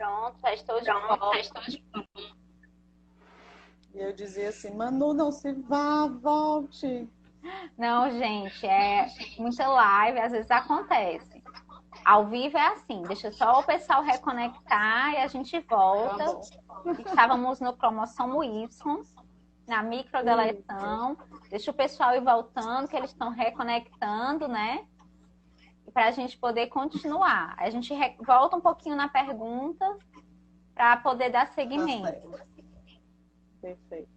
Pronto, já estou de volta. E eu dizia assim, Manu, não se vá, volte. Não, gente, é muita live, às vezes acontece. Ao vivo é assim, deixa só o pessoal reconectar e a gente Tá volta. bom. Estávamos no cromossomo Y, na Isso. microdeleção. Deixa o pessoal ir voltando, que eles estão reconectando, né? Para a gente poder continuar. A gente volta um pouquinho na pergunta para poder dar Tá seguimento. certo. Perfeito.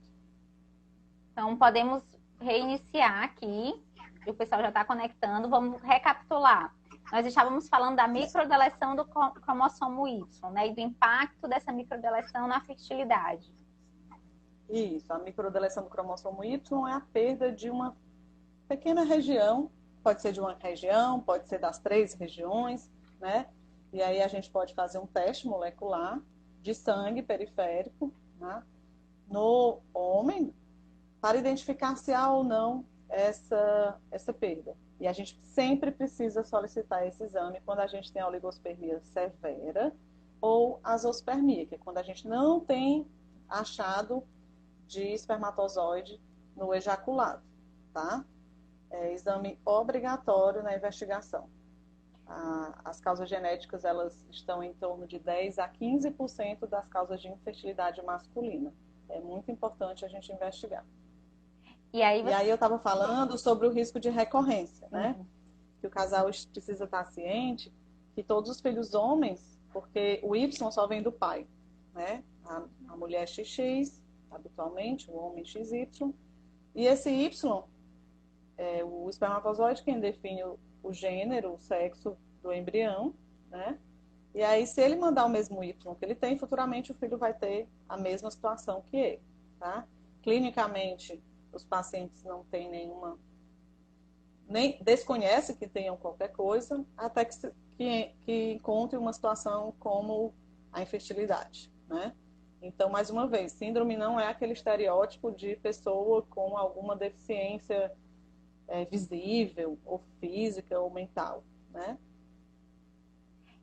Então, podemos reiniciar aqui. O pessoal já está conectando. Vamos recapitular. Nós estávamos falando da microdeleção do cromossomo Y, né? E do impacto dessa microdeleção na fertilidade. Isso, a microdeleção do cromossomo Y é a perda de uma pequena região, pode ser de uma região, pode ser das 3 regiões, né? E aí a gente pode fazer um teste molecular de sangue periférico, né? No homem, para identificar se há ou não essa perda. E a gente sempre precisa solicitar esse exame quando a gente tem a oligospermia severa ou azospermia, que é quando a gente não tem achado de espermatozoide no ejaculado, tá? É exame obrigatório na investigação. As causas genéticas, elas estão em torno de 10 a 15% das causas de infertilidade masculina. É muito importante a gente investigar. E aí, E aí eu estava falando sobre o risco de recorrência, né? Uhum. Que o casal precisa estar ciente que todos os filhos homens, porque o Y só vem do pai, né? A mulher XX, habitualmente, o homem XY. E esse Y é o espermatozoide quem define o gênero, o sexo do embrião, né? E aí, se ele mandar o mesmo Y que ele tem, futuramente o filho vai ter a mesma situação que ele, tá? Clinicamente, os pacientes não têm nenhuma, nem desconhecem que tenham qualquer coisa, até que encontre uma situação como a infertilidade, né? Então, mais uma vez, síndrome não é aquele estereótipo de pessoa com alguma deficiência visível, ou física, ou mental, né?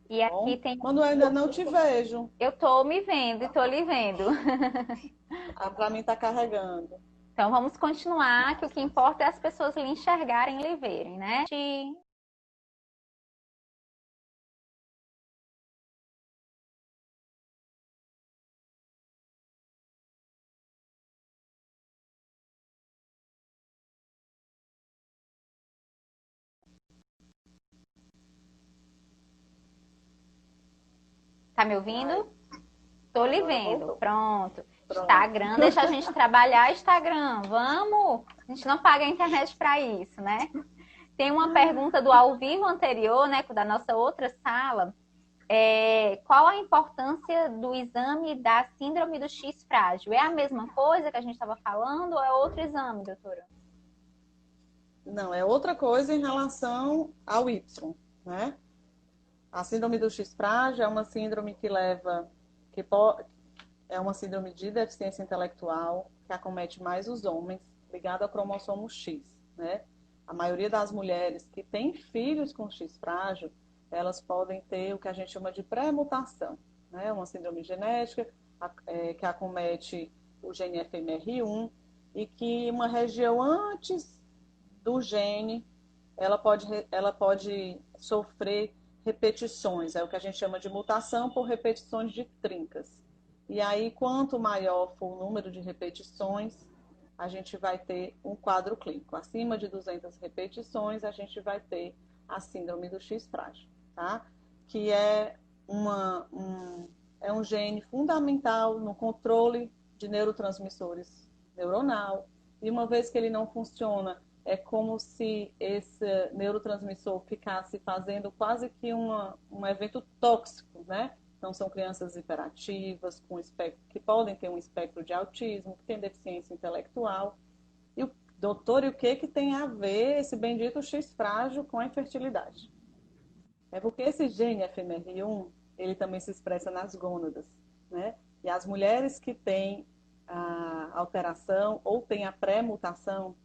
E aqui Bom, tem. Manuel, ainda não te vejo. Eu estou me vendo e estou lhe vendo. Para mim tá carregando. Então vamos continuar, que o que importa é as pessoas lhe enxergarem e lhe verem, né? Tá me Ai, ouvindo? Tô lhe agora vendo. voltou. Pronto. Pronto. Instagram, deixa a gente trabalhar Instagram. Vamos! A gente não paga a internet para isso, né? Tem uma pergunta do ao vivo anterior, né, da nossa outra sala. Qual a importância do exame da síndrome do X frágil? É a mesma coisa que a gente estava falando ou é outro exame, doutora? Não, é outra coisa em relação ao Y, né? A síndrome do X frágil é uma síndrome que leva, que é uma síndrome de deficiência intelectual que acomete mais os homens, ligada ao cromossomo X, né? A maioria das mulheres que têm filhos com X frágil, elas podem ter o que a gente chama de pré-mutação, né? Uma síndrome genética que acomete o gene FMR1 e que uma região antes do gene ela pode sofrer repetições, é o que a gente chama de mutação por repetições de trincas. E aí, quanto maior for o número de repetições, a gente vai ter um quadro clínico. Acima de 200 repetições, a gente vai ter a síndrome do X frágil, tá? Que é um gene fundamental no controle de neurotransmissores neuronal. E uma vez que ele não funciona, é como se esse neurotransmissor ficasse fazendo quase que um evento tóxico, né? Então, são crianças hiperativas, com espectro, que podem ter um espectro de autismo, que têm deficiência intelectual. E doutor, e o que tem a ver esse bendito X frágil com a infertilidade? É porque esse gene FMR1, ele também se expressa nas gônadas, né? E as mulheres que têm a alteração ou têm a pré-mutação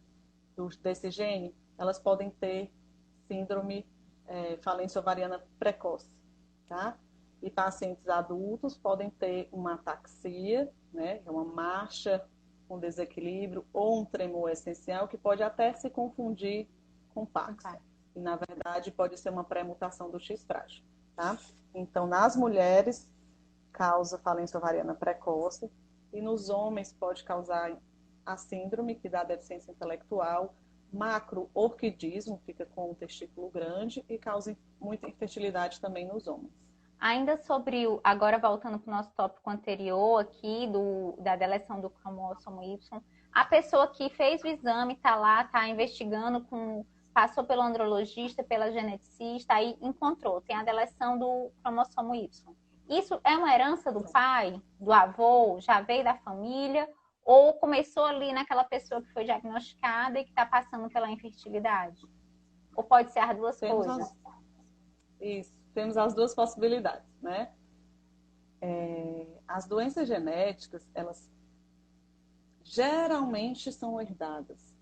desse gene, elas podem ter síndrome falência ovariana precoce, tá? e pacientes adultos podem ter uma ataxia, né, que é uma marcha com desequilíbrio, ou um tremor essencial, que pode até se confundir com Parkinson. E, na verdade, pode ser uma pré-mutação do X frágil, tá? Então, nas mulheres, causa falência ovariana precoce, e nos homens pode causar a síndrome, que dá deficiência intelectual, macroorquidismo, fica com o testículo grande, e causa muita infertilidade também nos homens. Ainda sobre agora voltando para o nosso tópico anterior aqui, da deleção do cromossomo Y, a pessoa que fez o exame, está lá, está investigando, passou pelo andrologista, pela geneticista, aí encontrou, tem a deleção do cromossomo Y. Isso é uma herança do pai, do avô, já veio da família, ou começou ali naquela pessoa que foi diagnosticada e que está passando pela infertilidade? Ou pode ser as duas coisas? Isso, temos as duas possibilidades, né? As doenças genéticas, elas geralmente são herdadas.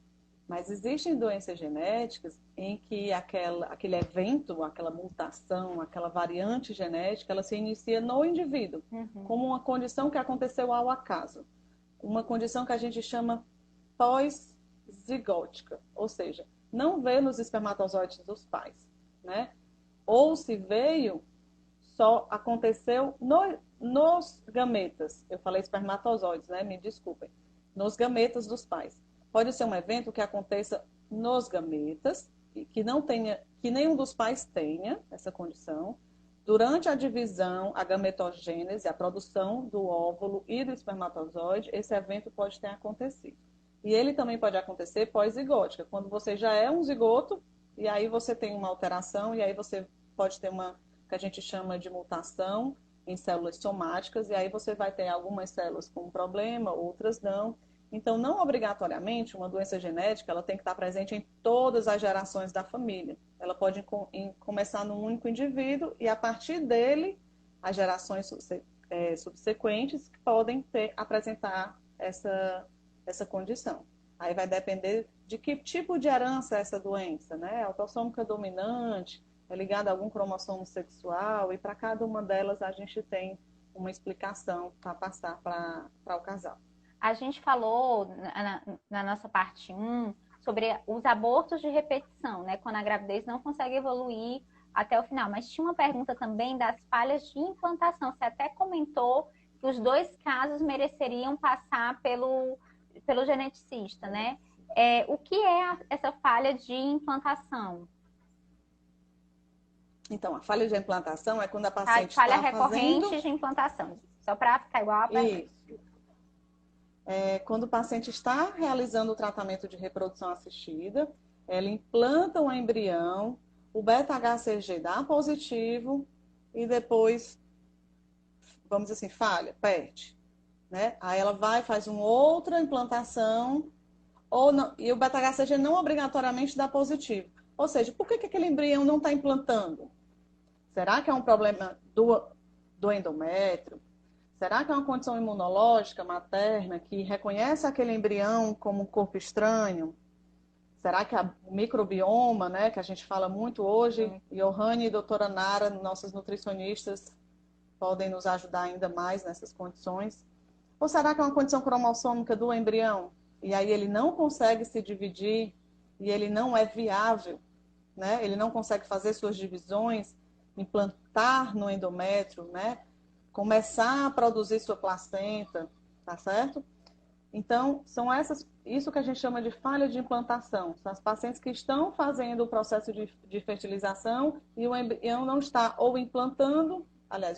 Mas existem doenças genéticas em que aquele evento, aquela mutação, aquela variante genética, ela se inicia no indivíduo, como uma condição que aconteceu ao acaso. Uma condição que a gente chama pós-zigótica, ou seja, não veio nos espermatozoides dos pais, né? Ou se veio, só aconteceu nos gametas. Eu falei espermatozoides, né? Me desculpem. Nos gametas dos pais. Pode ser um evento que aconteça nos gametas, que nenhum dos pais tenha essa condição. Durante a divisão, a gametogênese, a produção do óvulo e do espermatozoide, esse evento pode ter acontecido. E ele também pode acontecer pós-zigótica, quando você já é um zigoto, e aí você tem uma alteração, e aí você pode ter uma, que a gente chama de mutação em células somáticas, e aí você vai ter algumas células com problema, outras não. Então, não obrigatoriamente, uma doença genética ela tem que estar presente em todas as gerações da família. Ela pode começar num único indivíduo e, a partir dele, as gerações subsequentes que podem apresentar essa condição. Aí vai depender de que tipo de herança é essa doença, né? Autossômica dominante, é ligada a algum cromossomo sexual, e para cada uma delas a gente tem uma explicação para passar para o casal. A gente falou na nossa parte 1 sobre os abortos de repetição, né? Quando a gravidez não consegue evoluir até o final. Mas tinha uma pergunta também das falhas de implantação. Você até comentou que os dois casos mereceriam passar pelo geneticista, né? O que é essa falha de implantação? Então, a falha de implantação é quando a paciente está falha recorrente de implantação. Só para ficar igual a pergunta. Isso. Quando o paciente está realizando o tratamento de reprodução assistida, ela implanta um embrião, o beta-HCG dá positivo e depois, vamos dizer assim, falha, perde. Né? Aí ela vai, faz uma outra implantação e o beta-HCG não obrigatoriamente dá positivo. Ou seja, por que aquele embrião não está implantando? Será que é um problema do endométrio? Será que é uma condição imunológica materna que reconhece aquele embrião como um corpo estranho? Será que o microbioma, né, que a gente fala muito hoje, Johanne e doutora Nara, nossas nutricionistas, podem nos ajudar ainda mais nessas condições? Ou será que é uma condição cromossômica do embrião? E aí ele não consegue se dividir e ele não é viável, né? Ele não consegue fazer suas divisões, implantar no endométrio, né? Começar a produzir sua placenta, tá certo? Então, isso que a gente chama de falha de implantação. São as pacientes que estão fazendo o processo de fertilização e o embrião não está ou implantando, aliás,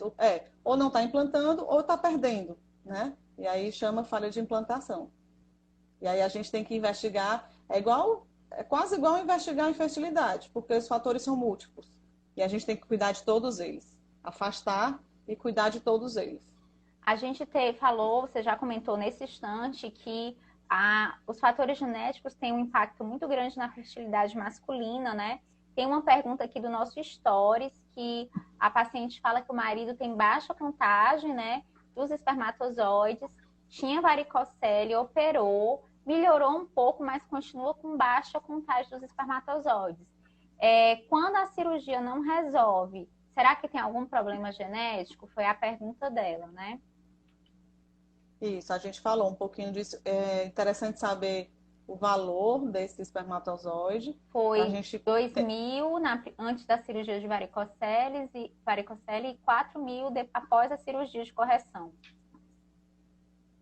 ou não está implantando ou está perdendo, né? E aí chama falha de implantação. E aí a gente tem que investigar, é quase igual investigar a infertilidade, porque os fatores são múltiplos. E a gente tem que cuidar de todos eles. Afastar e cuidar de todos eles. A gente falou, você já comentou nesse instante, que os fatores genéticos têm um impacto muito grande na fertilidade masculina, né? Tem uma pergunta aqui do nosso Stories, que a paciente fala que o marido tem baixa contagem, né, dos espermatozoides, tinha varicocele, operou, melhorou um pouco, mas continua com baixa contagem dos espermatozoides. Quando a cirurgia não resolve, será que tem algum problema genético? Foi a pergunta dela, né? Isso, a gente falou um pouquinho disso. É interessante saber o valor desse espermatozoide para a Foi gente 2.000 antes da cirurgia de varicocele e 4.000 após a cirurgia de correção.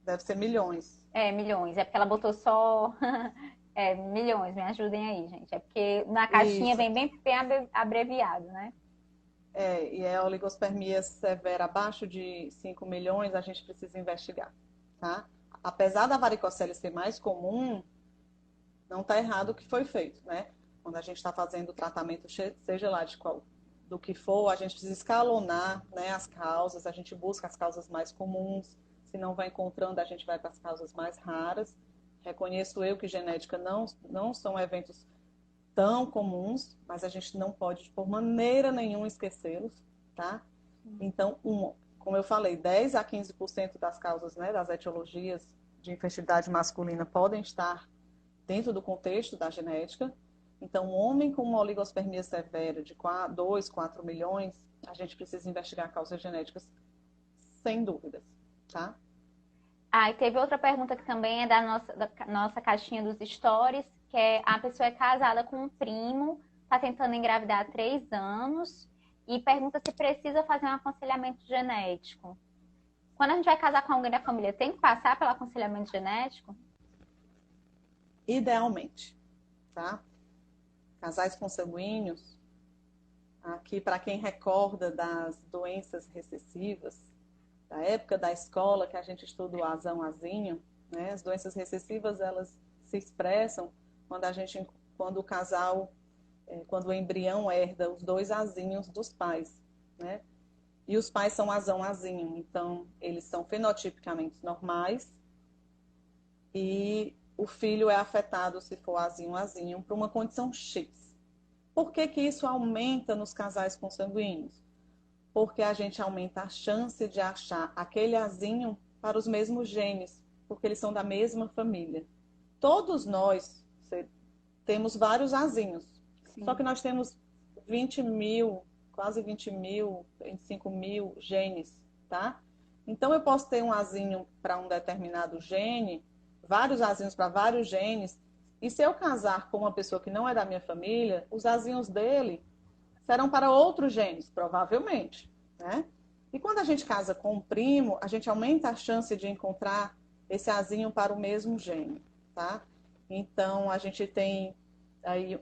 deve ser milhões. É, milhões. É porque ela botou só milhões. Me ajudem aí, gente. É porque na caixinha Isso. vem bem abreviado, né? E a oligospermia severa abaixo de 5 milhões, a gente precisa investigar, tá? Apesar da varicocele ser mais comum, não está errado o que foi feito, né? Quando a gente está fazendo o tratamento, seja lá do que for, a gente precisa escalonar, né, as causas, a gente busca as causas mais comuns, se não vai encontrando, a gente vai para as causas mais raras. Reconheço eu que genética não são eventos tão comuns, mas a gente não pode, por maneira nenhuma, esquecê-los, tá? Então, como eu falei, 10 a 15% das causas, né, das etiologias de infertilidade masculina podem estar dentro do contexto da genética. Então, um homem com uma oligospermia severa de 2, 4 milhões, a gente precisa investigar causas genéticas sem dúvidas, tá? Ah, e teve outra pergunta que também é da nossa caixinha dos stories, que é a pessoa é casada com um primo, está tentando engravidar há 3 anos e pergunta se precisa fazer um aconselhamento genético. Quando a gente vai casar com alguém da família, tem que passar pelo aconselhamento genético? Idealmente, tá? Casais consanguíneos, aqui para quem recorda das doenças recessivas, da época da escola que a gente estuda o azão, azinho, né? As doenças recessivas, elas se expressam quando o casal, quando o embrião herda os dois azinhos dos pais, né? E os pais são azão, azinho, então eles são fenotipicamente normais e o filho é afetado, se for azinho, azinho, por uma condição X. Por que que isso aumenta nos casais consanguíneos? Porque a gente aumenta a chance de achar aquele azinho para os mesmos genes, porque eles são da mesma família. Todos nós temos vários azinhos, Sim. só que nós temos 20 mil, quase 20 mil, 25 mil genes, tá? Então eu posso ter um azinho para um determinado gene, vários azinhos para vários genes, e se eu casar com uma pessoa que não é da minha família, os azinhos dele serão para outros genes, provavelmente, né? E quando a gente casa com um primo, a gente aumenta a chance de encontrar esse azinho para o mesmo gene, tá? Então, a gente tem aí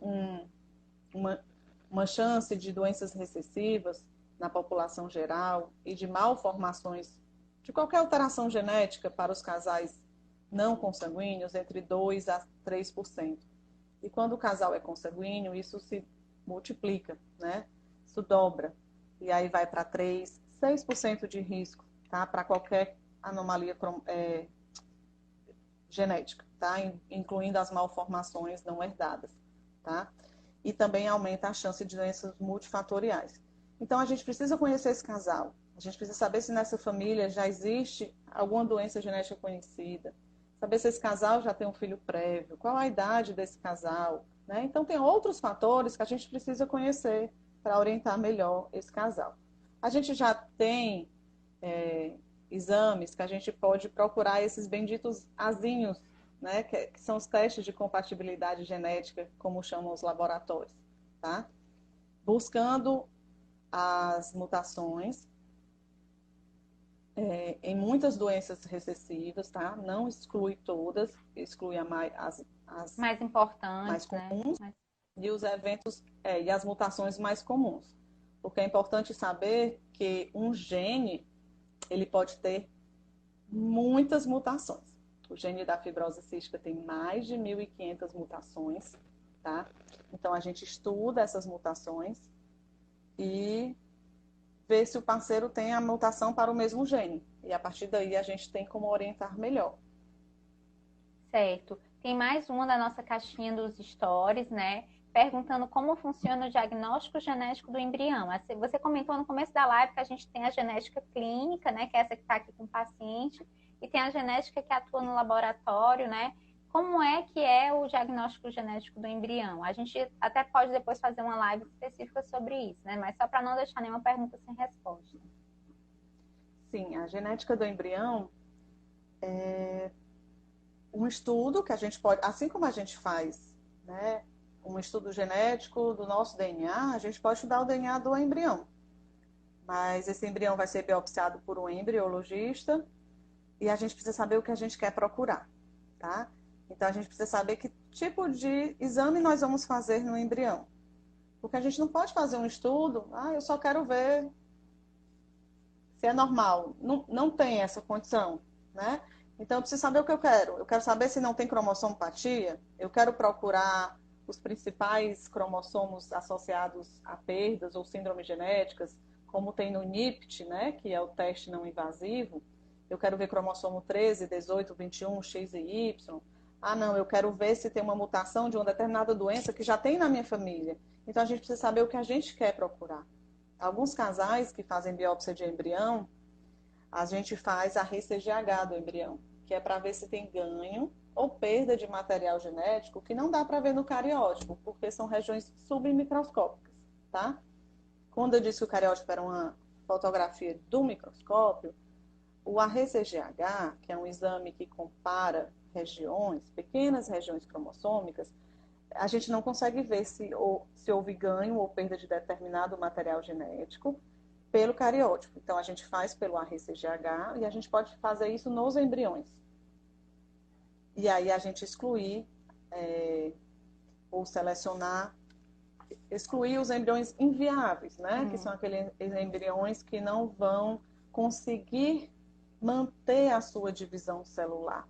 uma chance de doenças recessivas na população geral e de malformações de qualquer alteração genética para os casais não consanguíneos entre 2 a 3%. E quando o casal é consanguíneo, isso se multiplica, né? Isso dobra. E aí vai para 3, 6% de risco, tá? Para qualquer anomalia genética, tá? Incluindo as malformações não herdadas, tá? E também aumenta a chance de doenças multifatoriais. Então a gente precisa conhecer esse casal. A gente precisa saber se nessa família já existe alguma doença genética conhecida. Saber se esse casal já tem um filho prévio, qual a idade desse casal, né? Então tem outros fatores que a gente precisa conhecer para orientar melhor esse casal. A gente já tem exames que a gente pode procurar esses benditos azinhos, né, que são os testes de compatibilidade genética, como chamam os laboratórios, tá? Buscando as mutações em muitas doenças recessivas, tá? Não exclui todas, exclui as Mais importante, mais comuns, né? e os eventos e as mutações mais comuns. Porque é importante saber que um gene ele pode ter muitas mutações. O gene da fibrose cística tem mais de 1.500 mutações, tá? Então a gente estuda essas mutações e vê se o parceiro tem a mutação para o mesmo gene. E a partir daí a gente tem como orientar melhor. Certo. Tem mais uma da nossa caixinha dos stories, né? Perguntando como funciona o diagnóstico genético do embrião. Você comentou no começo da live que a gente tem a genética clínica, né? Que é essa que está aqui com o paciente, e tem a genética que atua no laboratório, né? como é que é o diagnóstico genético do embrião? A gente até pode depois fazer uma live específica sobre isso, né? Mas só para não deixar nenhuma pergunta sem resposta. Sim, a genética do embrião é um estudo que a gente pode, assim como a gente faz, né, um estudo genético do nosso DNA, a gente pode estudar o DNA do embrião. Mas esse embrião vai ser biopsiado por um embriologista e a gente precisa saber o que a gente quer procurar, tá? Então a gente precisa saber que tipo de exame nós vamos fazer no embrião. Porque a gente não pode fazer um estudo, eu só quero ver se é normal. Não, não tem essa condição, né? Então eu preciso saber o que eu quero. Eu quero saber se não tem cromossomopatia. Eu quero procurar os principais cromossomos associados a perdas ou síndromes genéticas, como tem no NIPT, né, que é o teste não invasivo. Eu quero ver cromossomo 13, 18, 21, X e Y. Não, eu quero ver se tem uma mutação de uma determinada doença que já tem na minha família. Então a gente precisa saber o que a gente quer procurar. Alguns casais que fazem biópsia de embrião, a gente faz a RCGH do embrião, que é para ver se tem ganho ou perda de material genético que não dá para ver no cariótipo, porque são regiões submicroscópicas, tá? Quando eu disse que o cariótipo era uma fotografia do microscópio, o ARCGH, que é um exame que compara regiões, pequenas regiões cromossômicas, a gente não consegue ver se houve ganho ou perda de determinado material genético pelo cariótipo. Então, a gente faz pelo ARCGH e a gente pode fazer isso nos embriões. E aí a gente excluir ou selecionar, excluir os embriões inviáveis, né? Que são aqueles embriões que não vão conseguir manter a sua divisão celular,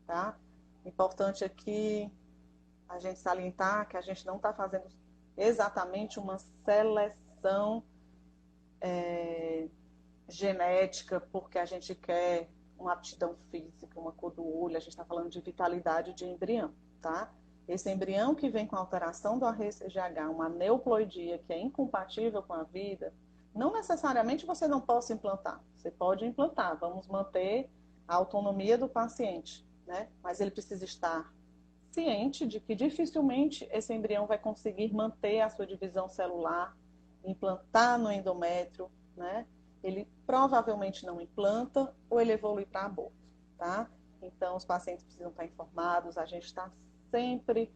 tá? Importante aqui a gente salientar que a gente não está fazendo exatamente uma seleção genética porque a gente quer uma aptidão física, uma cor do olho, a gente está falando de vitalidade de embrião, tá? Esse embrião que vem com alteração do ARCGH, uma aneuploidia que é incompatível com a vida, não necessariamente você não possa implantar. Você pode implantar, vamos manter a autonomia do paciente, né? Mas ele precisa estar ciente de que dificilmente esse embrião vai conseguir manter a sua divisão celular, implantar no endométrio, né? Ele provavelmente não implanta ou ele evolui para aborto, tá? Então, os pacientes precisam estar informados, a gente está sempre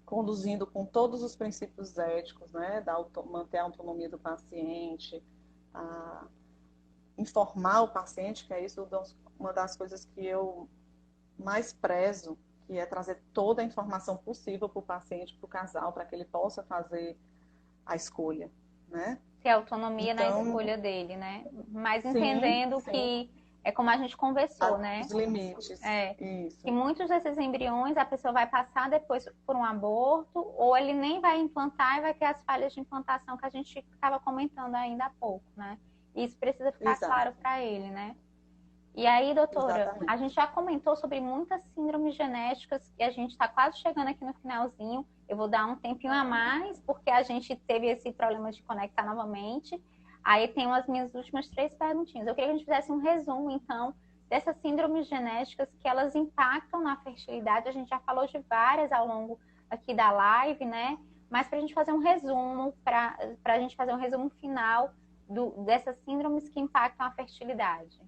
conduzindo com todos os princípios éticos, né? Manter a autonomia do paciente, informar o paciente, que é isso uma das coisas que eu mais prezo, que é trazer toda a informação possível para o paciente, para o casal, para que ele possa fazer a escolha, né? Ter autonomia na escolha dele, né? Mas sim, entendendo que é como a gente conversou, né? Os limites. Isso. Que muitos desses embriões a pessoa vai passar depois por um aborto, ou ele nem vai implantar e vai ter as falhas de implantação que a gente estava comentando ainda há pouco, né? E isso precisa ficar claro para ele, né? E aí, doutora, exatamente, a gente já comentou sobre muitas síndromes genéticas e a gente está quase chegando aqui no finalzinho. Eu vou dar um tempinho a mais, porque a gente teve esse problema de conectar novamente. Aí tem as minhas últimas 3 perguntinhas. Eu queria que a gente fizesse um resumo, então, dessas síndromes genéticas que elas impactam na fertilidade. A gente já falou de várias ao longo aqui da live, né? Mas para a gente fazer um resumo, para a gente fazer um resumo final dessas síndromes que impactam a fertilidade.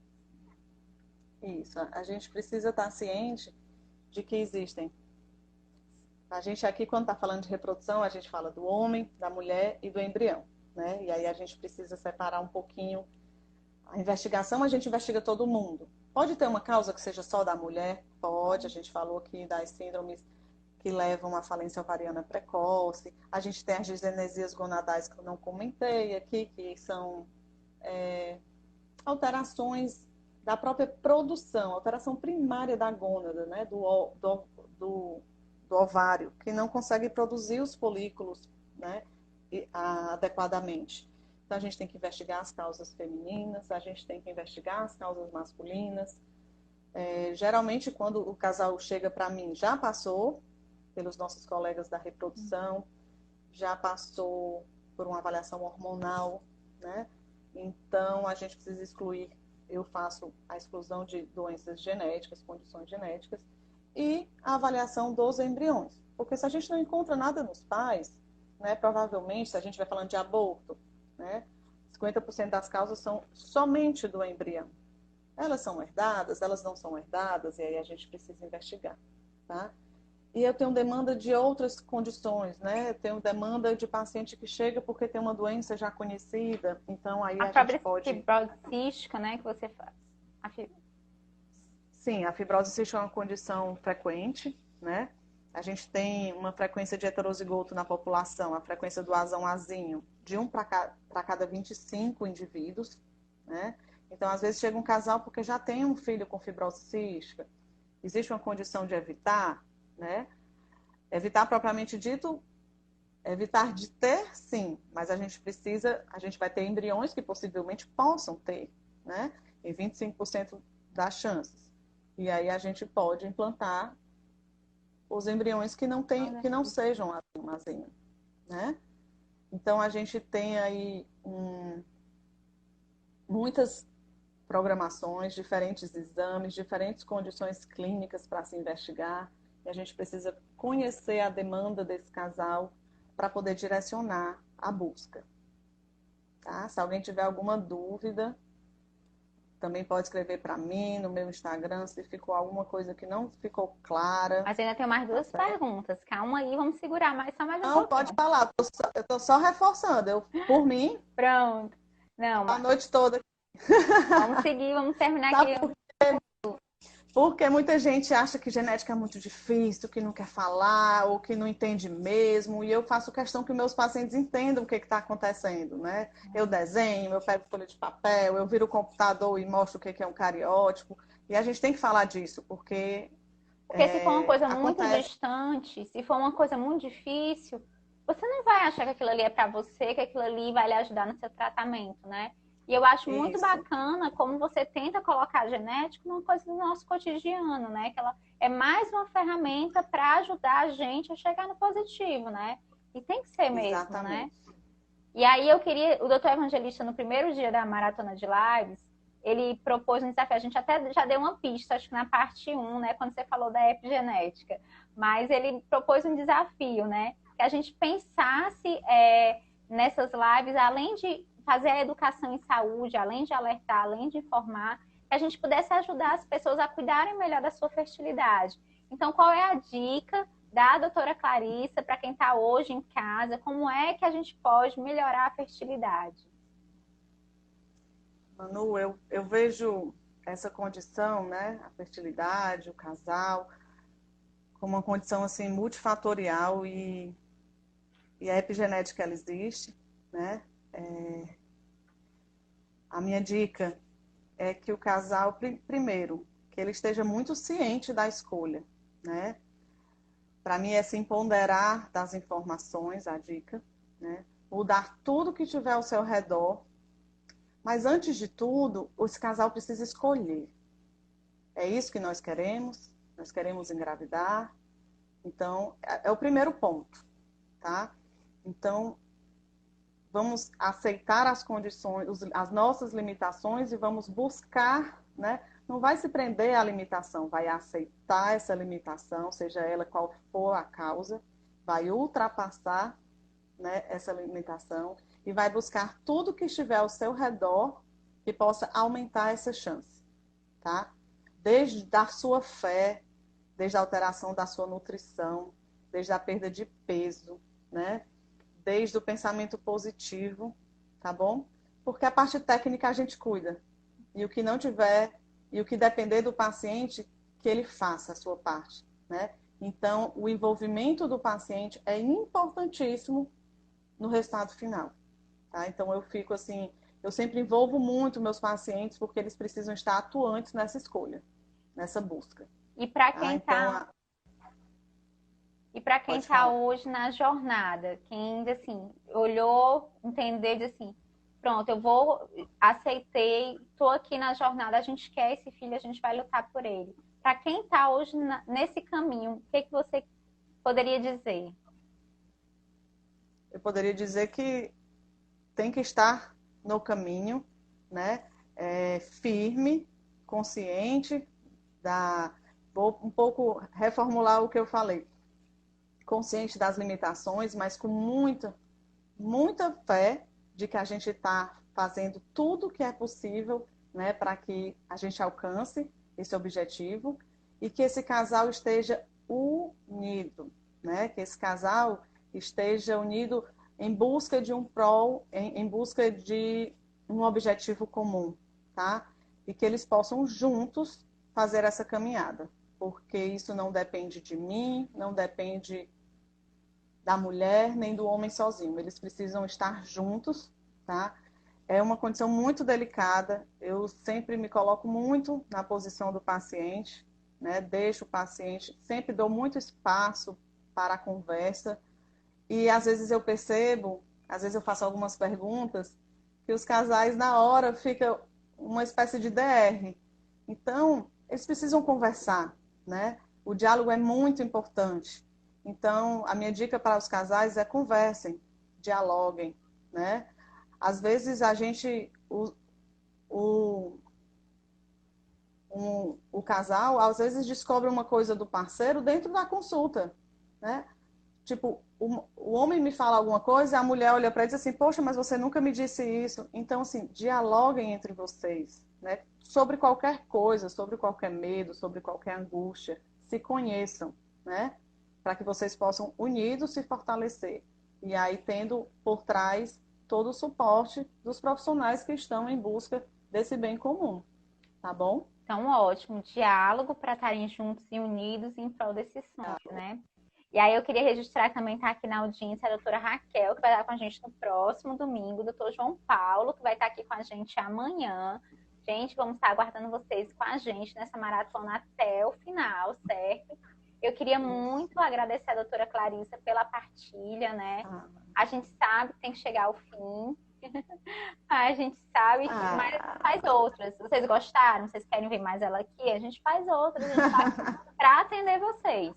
Isso, a gente precisa estar ciente de que existem. A gente aqui, quando está falando de reprodução, a gente fala do homem, da mulher e do embrião, né? E aí a gente precisa separar um pouquinho. A investigação, a gente investiga todo mundo. Pode ter uma causa que seja só da mulher? Pode. A gente falou aqui das síndromes que levam à falência ovariana precoce. A gente tem as disgenesias gonadais que eu não comentei aqui, que são alterações da própria produção, alteração primária da gônada, né, do ovário, que não consegue produzir os folículos, né, adequadamente. Então, a gente tem que investigar as causas femininas, a gente tem que investigar as causas masculinas. Geralmente, quando o casal chega para mim, já passou pelos nossos colegas da reprodução, já passou por uma avaliação hormonal, né? Então, a gente precisa excluir eu faço a exclusão de doenças genéticas, condições genéticas, e a avaliação dos embriões. Porque se a gente não encontra nada nos pais, né, provavelmente, se a gente vai falando de aborto, né, 50% das causas são somente do embrião. Elas são herdadas, elas não são herdadas, e aí a gente precisa investigar, tá? E eu tenho demanda de outras condições, né? Eu tenho demanda de paciente que chega porque tem uma doença já conhecida, então aí A a gente pode... fibrose cística, né, que você faz. Sim, a fibrose cística é uma condição frequente, né? A gente tem uma frequência de heterozigoto na população, a frequência do azão-azinho, de 1 para cada 25 indivíduos, né? Então, às vezes, chega um casal porque já tem um filho com fibrose cística. Existe uma condição de evitar, né? Evitar propriamente dito, evitar de ter, sim, mas a gente vai ter embriões que possivelmente possam ter, né? Em 25% das chances. E aí a gente pode implantar os embriões que não sejam azinho, né? Então a gente tem aí muitas programações, diferentes exames, diferentes condições clínicas para se investigar. E a gente precisa conhecer a demanda desse casal para poder direcionar a busca. Tá? Se alguém tiver alguma dúvida, também pode escrever para mim no meu Instagram se ficou alguma coisa que não ficou clara. Mas ainda tenho mais duas perguntas. Calma aí, vamos segurar mais só mais um Não, pouquinho. pode falar. Eu estou só reforçando. Por mim, Pronto. Não, a noite toda. vamos seguir, vamos terminar Sabe aqui. porque muita gente acha que genética é muito difícil, que não quer falar, ou que não entende mesmo. E eu faço questão que meus pacientes entendam o que está acontecendo, né? Eu desenho, eu pego folha de papel, eu viro o computador e mostro o que é um cariótipo. E a gente tem que falar disso, porque Porque se for uma coisa muito acontece... distante, se for uma coisa muito difícil, você não vai achar que aquilo ali é para você, que aquilo ali vai lhe ajudar no seu tratamento, né? E eu acho muito Isso. bacana como você tenta colocar a genética numa coisa do nosso cotidiano, né? Que ela é mais uma ferramenta para ajudar a gente a chegar no positivo, né? E tem que ser mesmo, Exatamente. né? E aí eu queria, o doutor Evangelista, no primeiro dia da maratona de lives, ele propôs um desafio. A gente até já deu uma pista, acho que na parte 1, né? Quando você falou da epigenética. Mas ele propôs um desafio, né? Que a gente pensasse nessas lives, além de fazer a educação em saúde, além de alertar, além de informar, que a gente pudesse ajudar as pessoas a cuidarem melhor da sua fertilidade. Então, qual é a dica da doutora Clarissa para quem está hoje em casa? Como é que a gente pode melhorar a fertilidade? Manu, eu vejo essa condição, né, a fertilidade, o casal, como uma condição assim multifatorial e a epigenética ela existe, né? A minha dica é que o casal, primeiro, que ele esteja muito ciente da escolha, né? Para mim é se empoderar das informações, a dica, né? Mudar tudo que tiver ao seu redor, mas antes de tudo, esse casal precisa escolher. É isso que nós queremos engravidar. Então, é o primeiro ponto, tá? Então, vamos aceitar as condições, as nossas limitações e vamos buscar, né? Não vai se prender à limitação, vai aceitar essa limitação, seja ela qual for a causa, vai ultrapassar, né, essa limitação e vai buscar tudo que estiver ao seu redor que possa aumentar essa chance, tá? Desde a sua fé, desde a alteração da sua nutrição, desde a perda de peso, né? Desde o pensamento positivo, tá bom? Porque a parte técnica a gente cuida. E o que não tiver, e o que depender do paciente, que ele faça a sua parte, né? Então, o envolvimento do paciente é importantíssimo no resultado final, tá? Então, eu fico assim, eu sempre envolvo muito meus pacientes porque eles precisam estar atuantes nessa escolha, nessa busca. E para Tá? quem Então, está E para quem pode está falar. hoje na jornada, quem ainda assim olhou, entendeu, diz assim, pronto, eu vou, aceitei, estou aqui na jornada, a gente quer esse filho, a gente vai lutar por ele. Para quem está hoje nesse caminho, o que você poderia dizer? Eu poderia dizer que tem que estar no caminho, né? firme, consciente, vou um pouco reformular o que eu falei, consciente das limitações, mas com muita fé de que a gente está fazendo tudo o que é possível, né, para que a gente alcance esse objetivo e que esse casal esteja unido, né, que esse casal esteja unido em busca de um em busca de um objetivo comum, tá? E que eles possam juntos fazer essa caminhada, porque isso não depende de mim, não depende da mulher nem do homem sozinho. Eles precisam estar juntos, tá? É uma condição muito delicada. Eu sempre me coloco muito na posição do paciente, né? Deixo o paciente, sempre dou muito espaço para a conversa. E às vezes eu percebo, às vezes eu faço algumas perguntas, que os casais na hora fica uma espécie de DR. Então, eles precisam conversar, né? O diálogo é muito importante. Então, a minha dica para os casais é conversem, dialoguem, né? Às vezes a gente, o casal, às vezes descobre uma coisa do parceiro dentro da consulta, né? Tipo, o homem me fala alguma coisa, a mulher olha para ele e diz assim, poxa, mas você nunca me disse isso. Então, assim, dialoguem entre vocês, né? Sobre qualquer coisa, sobre qualquer medo, sobre qualquer angústia. Se conheçam, né? Para que vocês possam unidos se fortalecer. E aí, tendo por trás todo o suporte dos profissionais que estão em busca desse bem comum. Tá bom? Então, ótimo. Diálogo para estarem juntos e unidos em prol desse sonho, né? E aí eu queria registrar também, tá aqui na audiência, a doutora Raquel, que vai estar com a gente no próximo domingo, o doutor João Paulo, que vai estar aqui com a gente amanhã. Gente, vamos estar aguardando vocês com a gente nessa maratona até o final, certo? Eu queria muito agradecer a doutora Clarissa pela partilha, né? A gente sabe que tem que chegar ao fim. A gente sabe, mas faz outras. Vocês gostaram? Vocês querem ver mais ela aqui? A gente faz outras, a gente faz para atender vocês.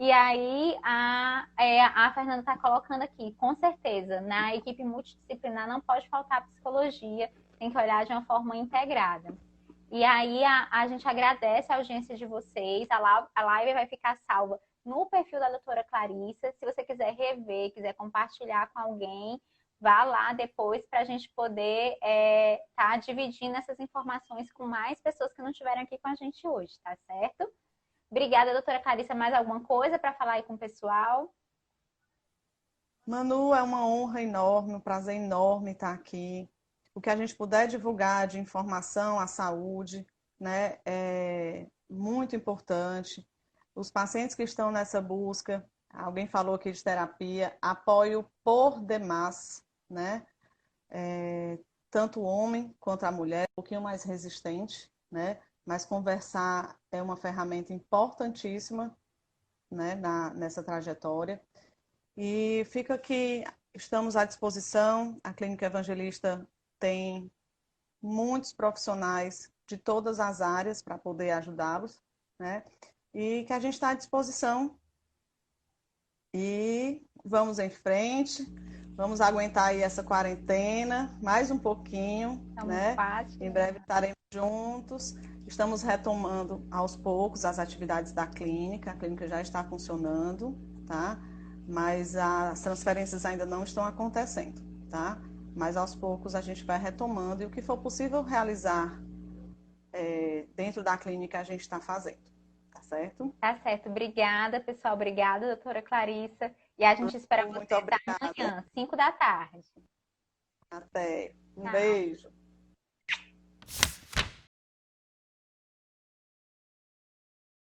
E aí, a Fernanda está colocando aqui, com certeza, na equipe multidisciplinar não pode faltar psicologia, tem que olhar de uma forma integrada. E aí, a gente agradece a audiência de vocês, a live vai ficar salva no perfil da doutora Clarissa. Se você quiser rever, quiser compartilhar com alguém, vá lá depois para a gente poder tá dividindo essas informações com mais pessoas que não estiveram aqui com a gente hoje, tá certo? Obrigada, doutora Clarissa. Mais alguma coisa para falar aí com o pessoal? Manu, é uma honra enorme, um prazer enorme estar aqui. O que a gente puder divulgar de informação à saúde, né, é muito importante. Os pacientes que estão nessa busca, alguém falou aqui de terapia, apoio por demais, né? Tanto o homem quanto a mulher, um pouquinho mais resistente, né? Mas conversar é uma ferramenta importantíssima, né, nessa trajetória. E fica aqui, estamos à disposição. A Clínica Evangelista tem muitos profissionais de todas as áreas para poder ajudá-los, né? E que a gente está à disposição. E vamos em frente, vamos aguentar aí essa quarentena mais um pouquinho, né? Em breve estaremos juntos. Estamos retomando aos poucos as atividades da clínica. A clínica já está funcionando, tá? Mas as transferências ainda não estão acontecendo, tá? Mas aos poucos a gente vai retomando e o que for possível realizar dentro da clínica a gente está fazendo, tá certo? Tá certo. Obrigada, pessoal. Obrigada, doutora Clarissa. E a gente espera vocês amanhã, 5 da tarde. Até. Um beijo.